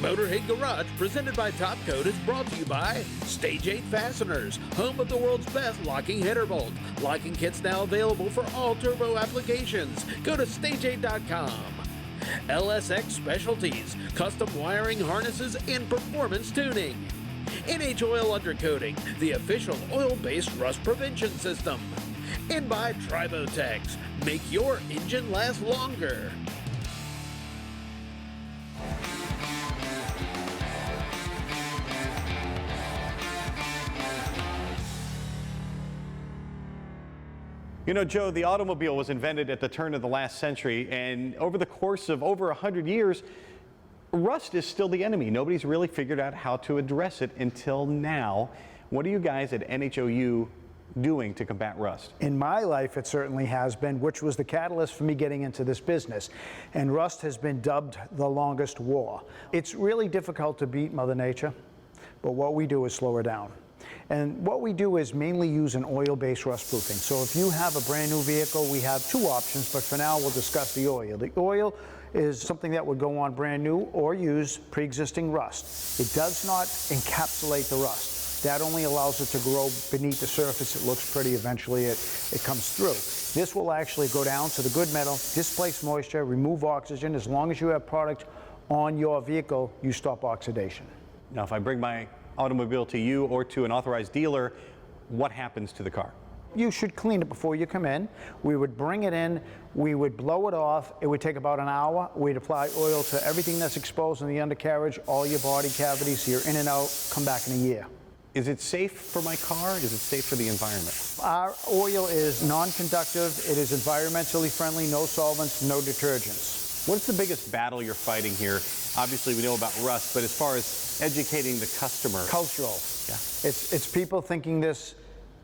Motorhead Garage, presented by Top Coat, is brought to you by Stage 8 Fasteners, home of the world's best locking header bolt. Locking kits now available for all turbo applications. Go to stage8.com. LSX Specialties, custom wiring harnesses and performance tuning. NH Oil Undercoating, the official oil-based rust prevention system. And by Tribotex, make your engine last longer. You know, Joe, the automobile was invented at the turn of the last century, and over the course of over 100 years, rust is still the enemy. Nobody's really figured out how to address it until now. What are you guys at NHOU doing to combat rust? In my life, it certainly has been, which was the catalyst for me getting into this business. And rust has been dubbed the longest war. It's really difficult to beat Mother Nature, but what we do is slow her down. And what we do is mainly use an oil-based rust proofing. So if you have a brand new vehicle, we have two options, but for now we'll discuss the oil. The oil is something that would go on brand new or use pre-existing rust. It does not encapsulate the rust. That only allows it to grow beneath the surface. It looks pretty. Eventually it comes through. This will actually go down to the good metal, displace moisture, remove oxygen. As long as you have product on your vehicle, you stop oxidation. Now, if I bring my automobile to you or to an authorized dealer, what happens to the car? You should clean it before you come in. We would bring it in, we would blow it off. It would take about an hour. We'd apply oil to everything that's exposed in the undercarriage, all your body cavities, you're in and out, come back in a year. Is it safe for my car? Is it safe for the environment? Our oil is non-conductive, it is environmentally friendly, no solvents, no detergents. What's the biggest battle you're fighting here? Obviously, we know about rust, but as far as educating the customer. Cultural. Yeah. It's people thinking this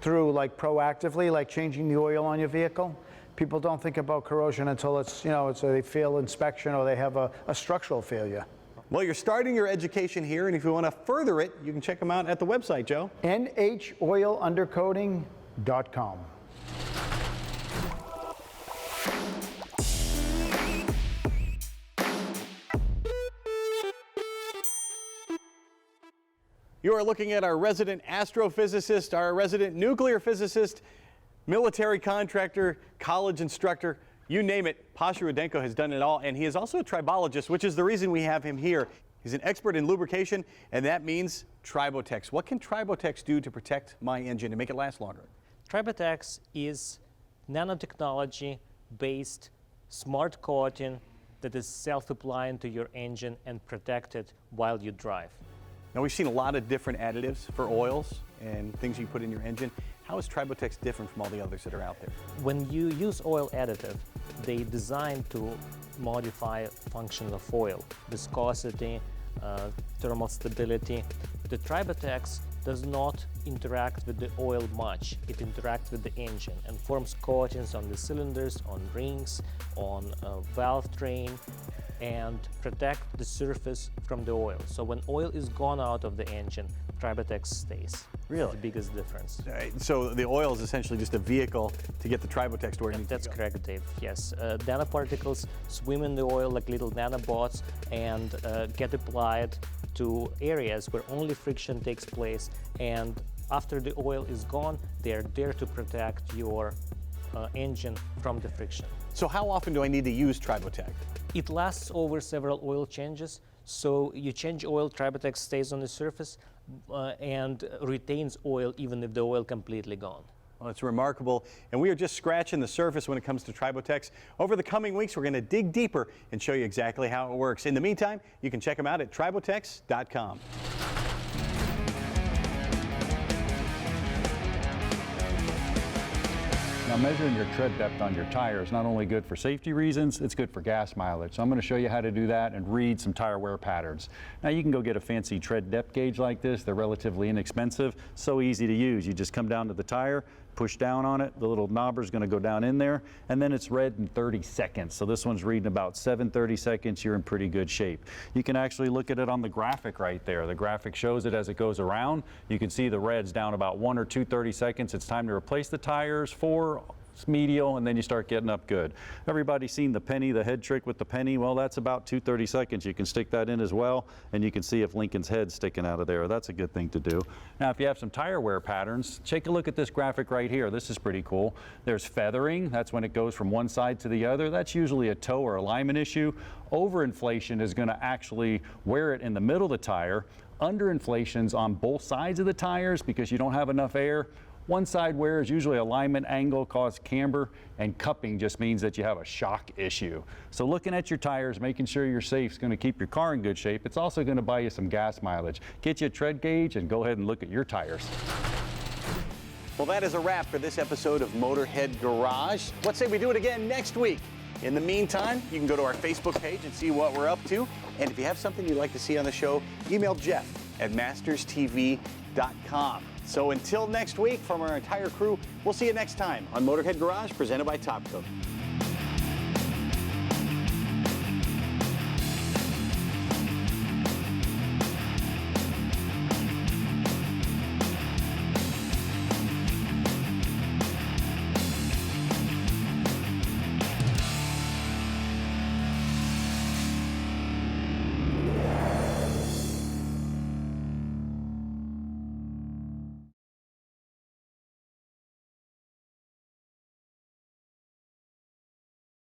through like proactively, like changing the oil on your vehicle. People don't think about corrosion until it's, they fail inspection or they have a structural failure. Well, you're starting your education here, and if you want to further it, you can check them out at the website, Joe. NHOilundercoating.com. You are looking at our resident astrophysicist, our resident nuclear physicist, military contractor, college instructor, you name it. Pasha Rudenko has done it all, and he is also a tribologist, which is the reason we have him here. He's an expert in lubrication, and that means Tribotex. What can Tribotex do to protect my engine and make it last longer? Tribotex is nanotechnology-based smart coating that is self-applying to your engine and protected while you drive. Now, we've seen a lot of different additives for oils and things you put in your engine. How is Tribotex different from all the others that are out there? When you use oil additive, they designed to modify function of oil, viscosity, thermal stability. The Tribotex does not interact with the oil much. It interacts with the engine and forms coatings on the cylinders, on rings, on valve train, and protect the surface from the oil. So when oil is gone out of the engine, Tribotex stays. Really? It's the biggest difference. So the oil is essentially just a vehicle to get the Tribotex to where it needs to go. That's correct, Dave. Yes. Nanoparticles swim in the oil like little nanobots and get applied to areas where only friction takes place. And after the oil is gone, they're there to protect your engine from the friction. So how often do I need to use Tribotex? It lasts over several oil changes. So you change oil, Tribotex stays on the surface and retains oil even if the oil completely gone. Well, it's remarkable, and we are just scratching the surface when it comes to Tribotex. Over the coming weeks, we're going to dig deeper and show you exactly how it works. In the meantime, you can check them out at tribotex.com. Now, measuring your tread depth on your tire is not only good for safety reasons, it's good for gas mileage. So I'm going to show you how to do that and read some tire wear patterns. Now, you can go get a fancy tread depth gauge like this. They're relatively inexpensive, so easy to use. You just come down to the tire, push down on it, the little knobber is going to go down in there, and then it's read in 30 seconds. So this one's reading about 7:30 seconds. You're in pretty good shape. You can actually look at it on the graphic right there. The graphic shows it as it goes around. You can see the red's down about 1 or 2 30 seconds. It's time to replace the tires. 4 It's medial, and then you start getting up good. Everybody's seen the penny, the head trick with the penny. Well, that's about 2 seconds. You can stick that in as well, and you can see if Lincoln's head's sticking out of there. That's a good thing to do. Now, if you have some tire wear patterns, take a look at this graphic right here. This is pretty cool. There's feathering. That's when it goes from one side to the other. That's usually a toe or alignment issue. Overinflation is going to actually wear it in the middle of the tire. Underinflation's on both sides of the tires because you don't have enough air. One side wear is usually alignment, angle, cause camber, and cupping just means that you have a shock issue. So looking at your tires, making sure you're safe is going to keep your car in good shape. It's also going to buy you some gas mileage. Get you a tread gauge and go ahead and look at your tires. Well, that is a wrap for this episode of Motorhead Garage. Let's say we do it again next week. In the meantime, you can go to our Facebook page and see what we're up to. And if you have something you'd like to see on the show, email Jeff at masterstv.com. So until next week, from our entire crew, we'll see you next time on Motorhead Garage, presented by Top Coat.